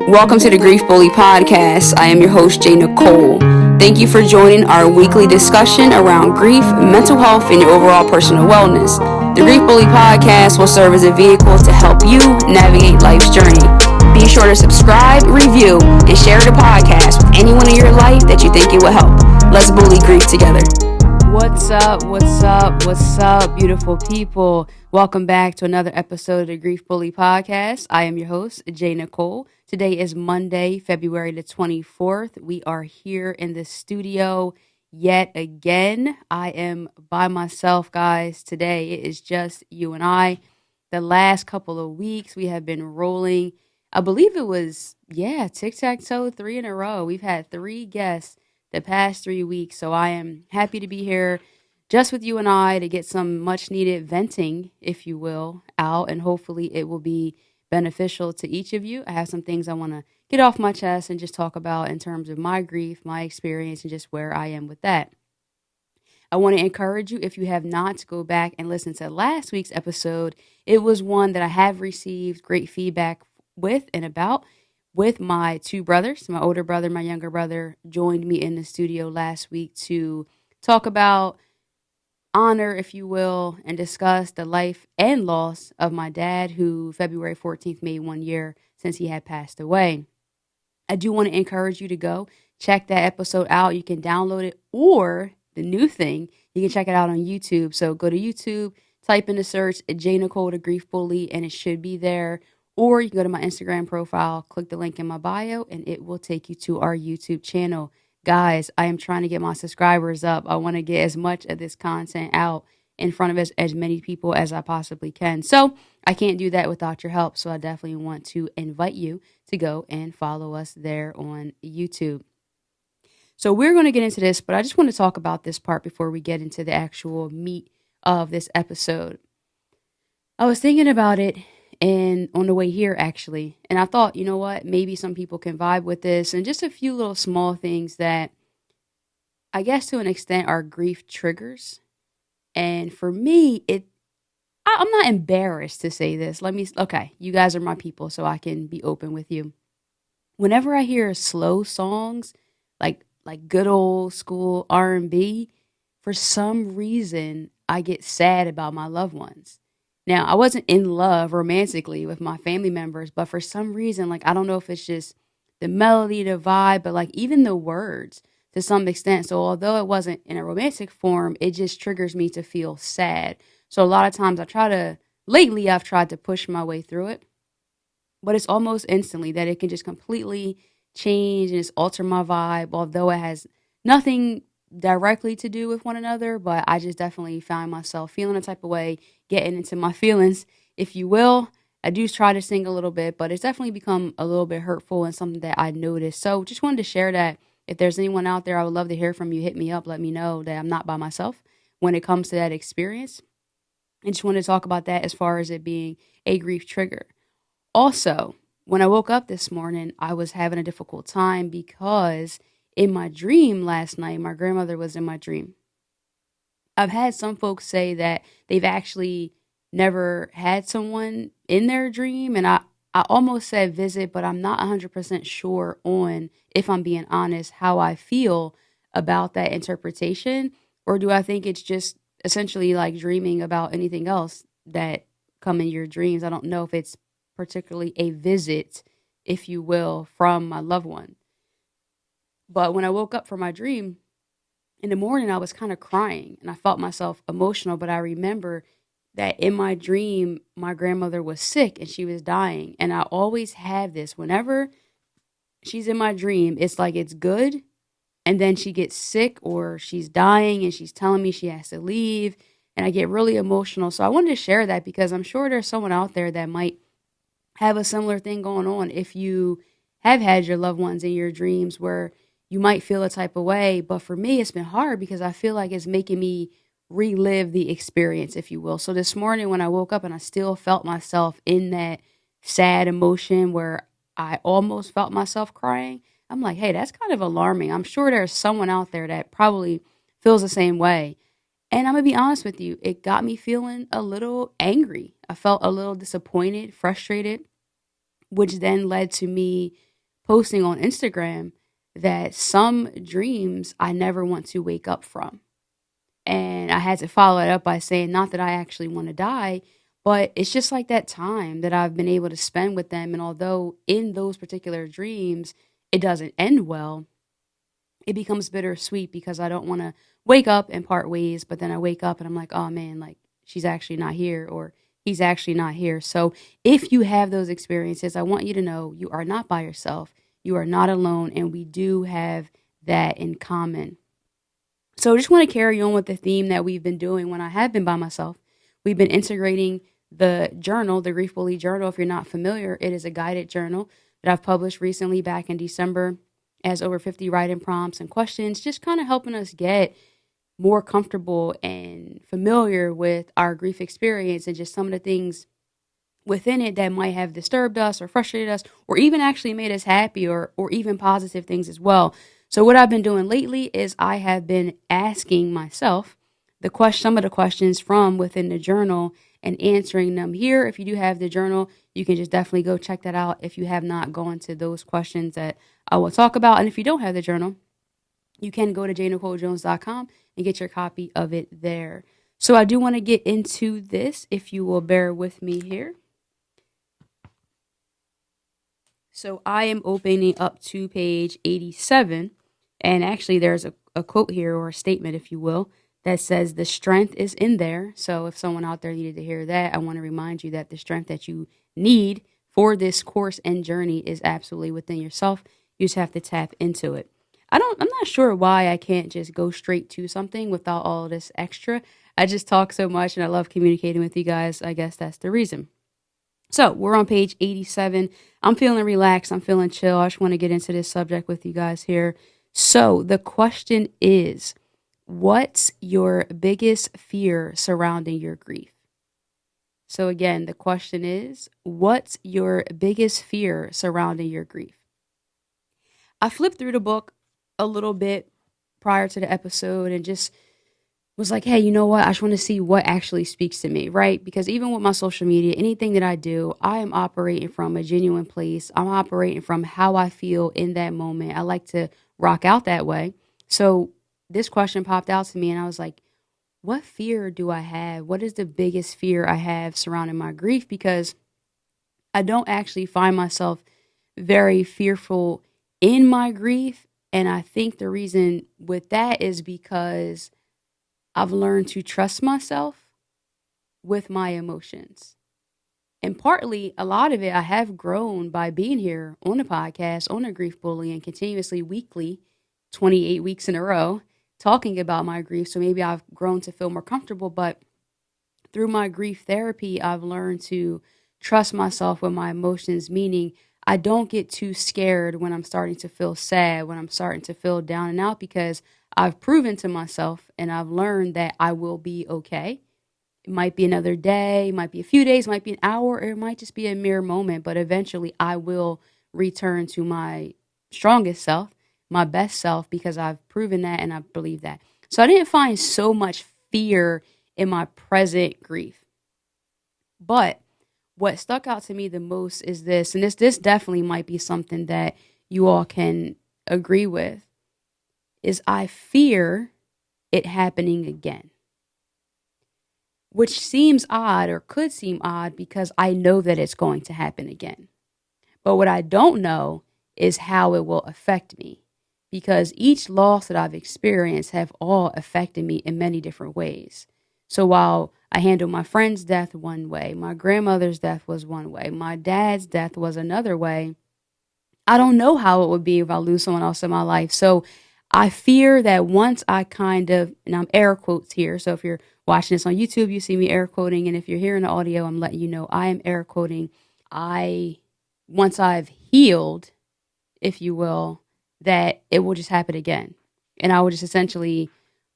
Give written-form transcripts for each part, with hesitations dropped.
Welcome to the Grief Bully podcast. I am your host, J.Nicole. Thank you for joining our weekly discussion around grief, mental health, and your overall personal wellness. The Grief Bully podcast will serve as a vehicle to help you navigate life's journey. Be sure to subscribe, review, and share the podcast with anyone in your life that you think it will help. Let's bully grief together. What's up, beautiful people? Welcome back to another episode of the Grief Bully podcast. I am your host, J.Nicole. Today is Monday, February the 24th. We are here in the studio yet again. I am by myself, guys. Today it is just you and I. The last couple of weeks we have been rolling. I believe it was, tic-tac-toe, 3 in a row. We've had 3 guests the past 3 weeks. So I am happy to be here just with you and I to get some much needed venting, if you will, out. And hopefully it will be beneficial to each of you. I have some things I want to get off my chest and just talk about in terms of my grief, my experience, and just where I am with that. I want to encourage you, if you have not, to go back and listen to last week's episode. It was one that I have received great feedback with and about. With my 2 brothers, my older brother, my younger brother, joined me in the studio last week to talk about honor, if you will, and discuss the life and loss of my dad, who February 14th made 1 year since he had passed away. I do want to encourage you to go check that episode out. You can download it, or the new thing, you can check it out on YouTube. So go to YouTube, type in the search J.Nicole, the Grief Bully, and it should be there. Or you can go to my Instagram profile, click the link in my bio, and it will take you to our YouTube channel. Guys, I am trying to get my subscribers up. I want to get as much of this content out in front of as many people as I possibly can. So I can't do that without your help. So I definitely want to invite you to go and follow us there on YouTube. So we're going to get into this, but I just want to talk about this part before we get into the actual meat of this episode. I was thinking about it and on the way here, actually. And I thought, you know what, maybe some people can vibe with this, and just a few little small things that I guess to an extent are grief triggers. And for me, I'm not embarrassed to say this. Okay, you guys are my people, so I can be open with you. Whenever I hear slow songs, like good old school R&B, for some reason, I get sad about my loved ones. Now, I wasn't in love romantically with my family members, but for some reason, I don't know if it's just the melody, the vibe, but even the words to some extent. So although it wasn't in a romantic form, it just triggers me to feel sad. So a lot of times lately I've tried to push my way through it, but it's almost instantly that it can just completely change and just alter my vibe, although it has nothing directly to do with one another, but I just definitely find myself feeling a type of way, getting into my feelings, if you will. I do try to sing a little bit, but it's definitely become a little bit hurtful and something that I noticed. So just wanted to share that. If there's anyone out there, I would love to hear from you. Hit me up. Let me know that I'm not by myself when it comes to that experience. I just wanted to talk about that as far as it being a grief trigger. Also, when I woke up this morning, I was having a difficult time because in my dream last night, my grandmother was in my dream. I've had some folks say that they've actually never had someone in their dream. And I almost said visit, but I'm not 100% sure on, if I'm being honest, how I feel about that interpretation. Or do I think it's just essentially like dreaming about anything else that come in your dreams? I don't know if it's particularly a visit, if you will, from my loved one. But when I woke up from my dream in the morning, I was kind of crying and I felt myself emotional. But I remember that in my dream, my grandmother was sick and she was dying. And I always have this. Whenever she's in my dream, it's like it's good. And then she gets sick or she's dying and she's telling me she has to leave. And I get really emotional. So I wanted to share that because I'm sure there's someone out there that might have a similar thing going on. If you have had your loved ones in your dreams where you might feel a type of way, but for me, it's been hard because I feel like it's making me relive the experience, if you will. So this morning when I woke up and I still felt myself in that sad emotion where I almost felt myself crying, I'm like, hey, that's kind of alarming. I'm sure there's someone out there that probably feels the same way. And I'm going to be honest with you, it got me feeling a little angry. I felt a little disappointed, frustrated, which then led to me posting on Instagram that some dreams I never want to wake up from. And I had to follow it up by saying, not that I actually want to die, but it's just like that time that I've been able to spend with them. And although in those particular dreams, it doesn't end well, it becomes bittersweet because I don't want to wake up and part ways. But then I wake up and I'm like, oh man, like she's actually not here, or he's actually not here. So if you have those experiences, I want you to know you are not by yourself. You are not alone. And we do have that in common. So I just want to carry on with the theme that we've been doing when I have been by myself. We've been integrating the journal, the Ruefully Journal. If you're not familiar, it is a guided journal that I've published recently back in December, as over 50 writing prompts and questions, just kind of helping us get more comfortable and familiar with our grief experience and just some of the things within it that might have disturbed us or frustrated us or even actually made us happy, or even positive things as well. So what I've been doing lately is I have been asking myself some of the questions from within the journal and answering them here. If you do have the journal, you can just definitely go check that out if you have not gone to those questions that I will talk about. And if you don't have the journal, you can go to jnicolejones.com and get your copy of it there. So I do want to get into this, if you will bear with me here. So I am opening up to page 87, and actually there's a quote here, or a statement, if you will, that says the strength is in there. So if someone out there needed to hear that, I want to remind you that the strength that you need for this course and journey is absolutely within yourself. You just have to tap into it. I'm not sure why I can't just go straight to something without all this extra. I just talk so much and I love communicating with you guys. I guess that's the reason. So we're on page 87. I'm feeling relaxed. I'm feeling chill. I just want to get into this subject with you guys here. So the question is, what's your biggest fear surrounding your grief? So again, the question is, what's your biggest fear surrounding your grief? I flipped through the book a little bit prior to the episode and just was like, hey, you know what? I just want to see what actually speaks to me, right? Because even with my social media, anything that I do, I am operating from a genuine place. I'm operating from how I feel in that moment. I like to rock out that way. So this question popped out to me and I was like, what fear do I have? What is the biggest fear I have surrounding my grief? Because I don't actually find myself very fearful in my grief. And I think the reason with that is because I've learned to trust myself with my emotions. And partly, a lot of it I have grown by being here on the podcast, on the Grief Bully, and continuously weekly, 28 weeks in a row, talking about my grief. So maybe I've grown to feel more comfortable, but through my grief therapy, I've learned to trust myself with my emotions, meaning I don't get too scared when I'm starting to feel sad, when I'm starting to feel down and out, because I've proven to myself and I've learned that I will be okay. It might be another day, it might be a few days, it might be an hour, or it might just be a mere moment, but eventually I will return to my strongest self, my best self, because I've proven that and I believe that. So I didn't find so much fear in my present grief. But what stuck out to me the most is this, and this definitely might be something that you all can agree with, is I fear it happening again. Which seems odd, or could seem odd, because I know that it's going to happen again. But what I don't know is how it will affect me, because each loss that I've experienced have all affected me in many different ways. So while I handled my friend's death one way, my grandmother's death was one way, my dad's death was another way, I don't know how it would be if I lose someone else in my life. So I fear that once I kind of, and I'm air quotes here, so if you're watching this on YouTube, you see me air quoting, and if you're hearing the audio, I'm letting you know I am air quoting. Once I've healed, if you will, that it will just happen again. And I will just essentially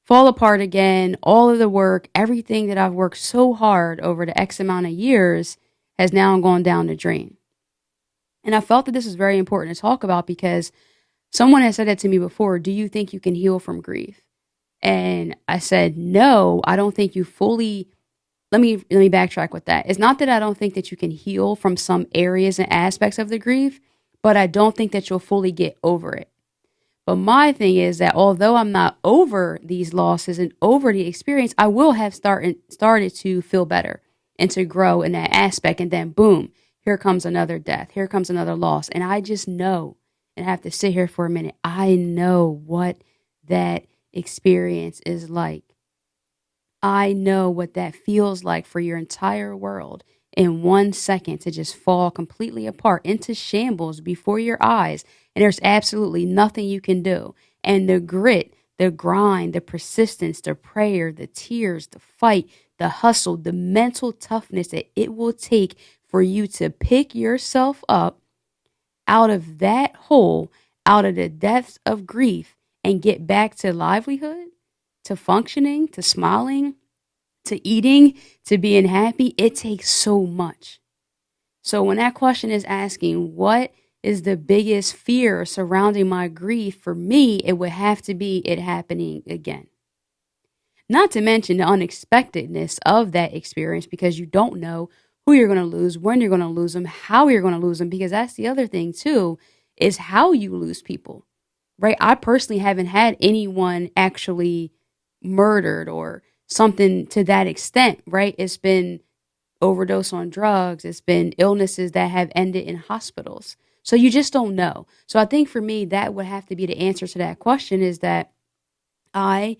fall apart again. All of the work, everything that I've worked so hard over the X amount of years has now gone down the drain. And I felt that this was very important to talk about because someone has said that to me before. Do you think you can heal from grief? And I said, no, I don't think you fully. Let me backtrack with that. It's not that I don't think that you can heal from some areas and aspects of the grief, but I don't think that you'll fully get over it. But my thing is that although I'm not over these losses and over the experience, I will have started to feel better and to grow in that aspect. And then boom, here comes another death. Here comes another loss. And I just know, and I have to sit here for a minute. I know what that experience is like. I know what that feels like for your entire world in 1 second to just fall completely apart into shambles before your eyes. And there's absolutely nothing you can do. And the grit, the grind, the persistence, the prayer, the tears, the fight, the hustle, the mental toughness that it will take for you to pick yourself up out of that hole, out of the depths of grief, and get back to livelihood, to functioning, to smiling, to eating, to being happy. It takes so much. So when that question is asking, what is the biggest fear surrounding my grief? For me, it would have to be it happening again. Not to mention the unexpectedness of that experience, because you don't know who you're going to lose, when you're going to lose them, how you're going to lose them, because that's the other thing too, is how you lose people, right? I personally haven't had anyone actually murdered or something to that extent, right? It's been overdose on drugs. It's been illnesses that have ended in hospitals. So you just don't know. So I think for me, that would have to be the answer to that question, is that I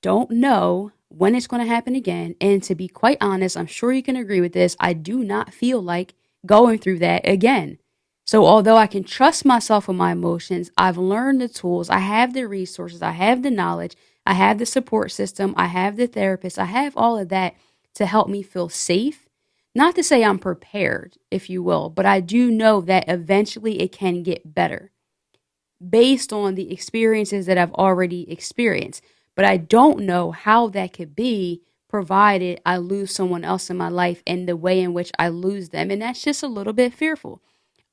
don't know when it's going to happen again. And to be quite honest, I'm sure you can agree with this, I do not feel like going through that again. So although I can trust myself with my emotions, I've learned the tools, I have the resources, I have the knowledge, I have the support system, I have the therapist, I have all of that to help me feel safe. Not to say I'm prepared, if you will, but I do know that eventually it can get better based on the experiences that I've already experienced. But I don't know how that could be, provided I lose someone else in my life and the way in which I lose them. And that's just a little bit fearful.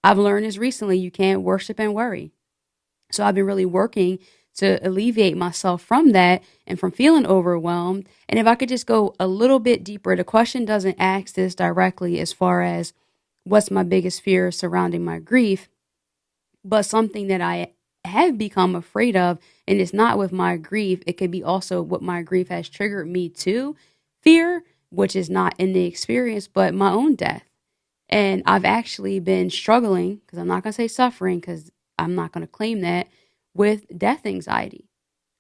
I've learned this recently, you can't worship and worry. So I've been really working to alleviate myself from that and from feeling overwhelmed. And if I could just go a little bit deeper, the question doesn't ask this directly as far as what's my biggest fear surrounding my grief, but something that I have become afraid of, and it's not with my grief, it could be also what my grief has triggered me to fear, which is not in the experience, but my own death. And I've actually been struggling, because I'm not going to say suffering, because I'm not going to claim that, with death anxiety,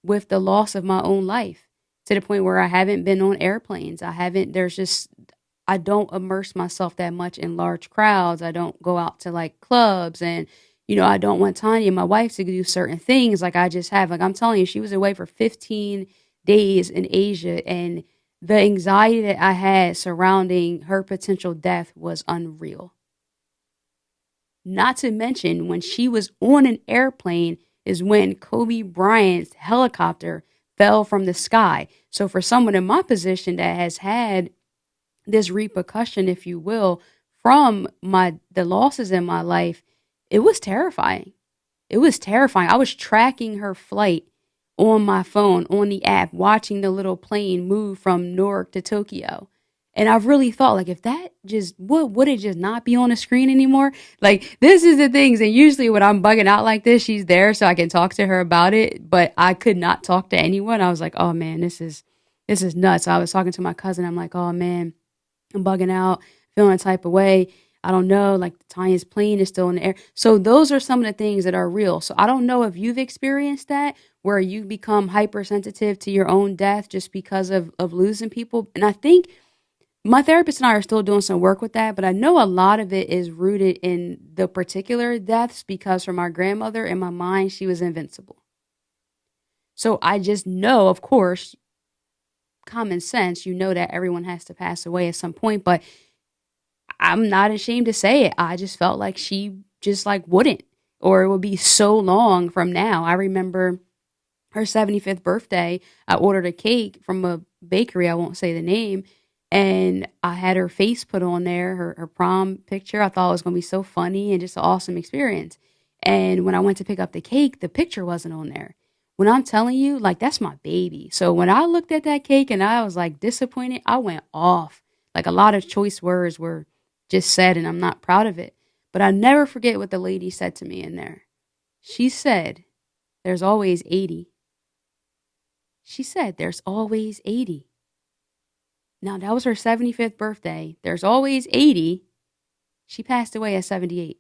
with the loss of my own life, to the point where I haven't been on airplanes. I don't immerse myself that much in large crowds. I don't go out to like clubs, and I don't want Tanya, my wife, to do certain things like I just have. Like I'm telling you, she was away for 15 days in Asia, and the anxiety that I had surrounding her potential death was unreal. Not to mention, when she was on an airplane is when Kobe Bryant's helicopter fell from the sky. So for someone in my position that has had this repercussion, if you will, from the losses in my life, it was terrifying. It was terrifying. I was tracking her flight on my phone, on the app, watching the little plane move from Newark to Tokyo. And I've really thought, like, if that would it just not be on the screen anymore? Like, this is the things. And usually when I'm bugging out like this, she's there so I can talk to her about it. But I could not talk to anyone. I was like, oh man, this is nuts. So I was talking to my cousin. I'm like, oh man, I'm bugging out, feeling a type of way. I don't know, like Tanya's plane is still in the air. So those are some of the things that are real. So I don't know if you've experienced that, where you become hypersensitive to your own death just because of losing people. And I think my therapist and I are still doing some work with that, but I know a lot of it is rooted in the particular deaths, because for my grandmother, in my mind, she was invincible. So I just know, of course, common sense, that everyone has to pass away at some point, but I'm not ashamed to say it. I just felt like she just wouldn't, or it would be so long from now. I remember her 75th birthday. I ordered a cake from a bakery. I won't say the name. And I had her face put on there, her prom picture. I thought it was going to be so funny and just an awesome experience. And when I went to pick up the cake, the picture wasn't on there. When I'm telling you, that's my baby. So when I looked at that cake and I was disappointed, I went off. A lot of choice words were just said, and I'm not proud of it. But I never forget what the lady said to me in there. She said, there's always 80. She said, there's always 80. Now, that was her 75th birthday. There's always 80. She passed away at 78.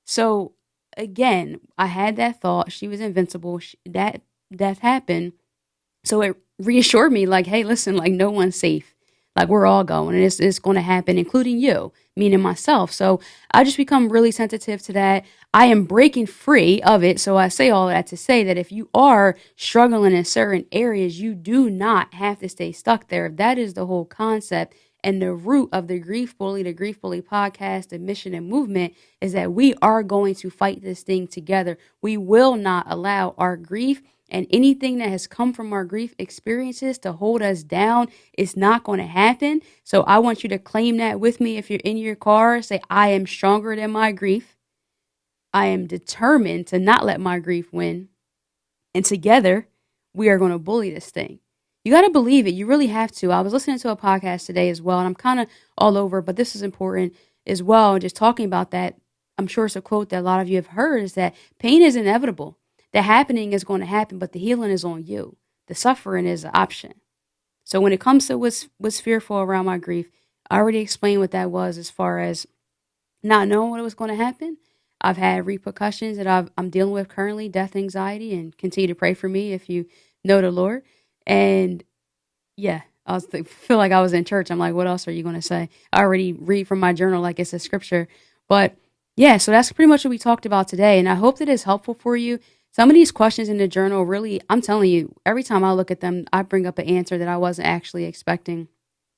So, again, I had that thought. She was invincible. That death happened. So it reassured me, like, hey, listen, like, no one's safe. Like, we're all going, and it's going to happen, including you, meaning myself. So I just become really sensitive to that. I am breaking free of it. So I say all that to say that if you are struggling in certain areas, you do not have to stay stuck there. That is the whole concept. And the root of the Grief Bully podcast, the mission and movement is that we are going to fight this thing together. We will not allow our grief and anything that has come from our grief experiences to hold us down. It's not going to happen. So I want you to claim that with me. If you're in your car, say, I am stronger than my grief. I am determined to not let my grief win. And together, we are going to bully this thing. You got to believe it. You really have to. I was listening to a podcast today as well, and I'm kind of all over, but this is important as well. Just talking about that, I'm sure it's a quote that a lot of you have heard, is that pain is inevitable. The happening is going to happen, but the healing is on you. The suffering is an option. So when it comes to what's fearful around my grief, I already explained what that was as far as not knowing what was going to happen. I've had repercussions that I'm dealing with currently, death anxiety, and continue to pray for me if you know the Lord. And yeah, feel like I was in church. I'm like, what else are you going to say? I already read from my journal like it's a scripture. But yeah, so that's pretty much what we talked about today. And I hope that it's helpful for you. Some of these questions in the journal, really, I'm telling you, every time I look at them, I bring up an answer that I wasn't actually expecting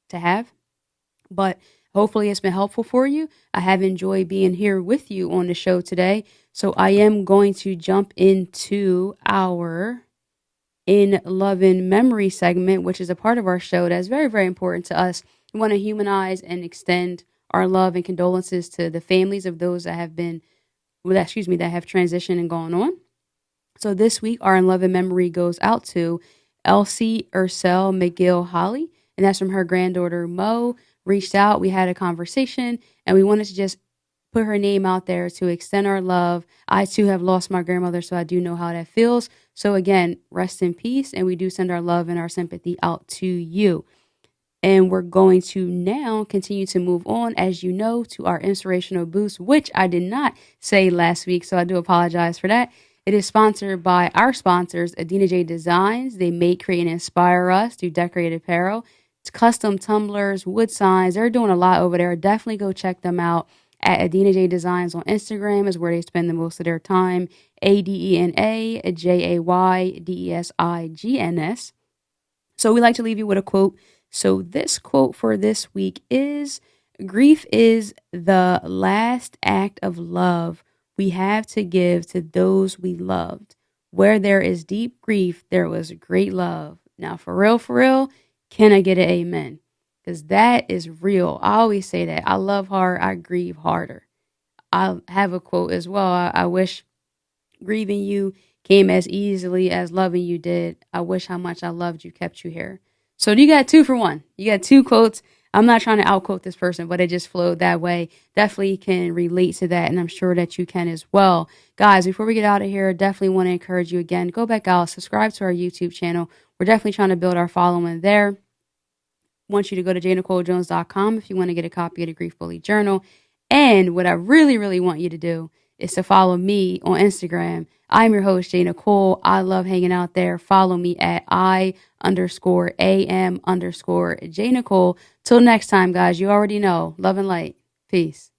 to have. But hopefully it's been helpful for you. I have enjoyed being here with you on the show today. So I am going to jump into our In Love and Memory segment, which is a part of our show that's very, very important to us. We want to humanize and extend our love and condolences to the families of those that have that have transitioned and gone on. So this week, our In Love and Memory goes out to Elsie, Ersell, McGill, Holley, and that's from her granddaughter, Mo. Reached out, we had a conversation, and we wanted to just put her name out there to extend our love. I too have lost my grandmother, so I do know how that feels. So again, rest in peace, and we do send our love and our sympathy out to you. And we're going to now continue to move on, as you know, to our inspirational boost, which I did not say last week, so I do apologize for that. It is sponsored by our sponsors, Adina J Designs. They make, create, and inspire us through decorated apparel. It's custom tumblers, wood signs. They're doing a lot over there. Definitely go check them out at Adina J Designs on Instagram is where they spend the most of their time. ADENA JAYDESIGNS. So we like to leave you with a quote. So this quote for this week is, grief is the last act of love we have to give to those we loved. Where there is deep grief, there was great love. Now, for real, can I get an amen? Because that is real. I always say that. I love hard, I grieve harder. I have a quote as well. I wish grieving you came as easily as loving you did. I wish how much I loved you kept you here. So you got 2 for 1. You got 2 quotes. I'm not trying to outquote this person, but it just flowed that way. Definitely can relate to that, and I'm sure that you can as well. Guys, before we get out of here, definitely want to encourage you again, go back out, subscribe to our YouTube channel. We're definitely trying to build our following there. Want you to go to JNicoleJones.com if you want to get a copy of the Ruefully Journal. And what I really, really want you to do is to follow me on Instagram. I'm your host, J.Nicole. I love hanging out there. Follow me at I_AM_J.Nicole. Till next time, guys, you already know. Love and light. Peace.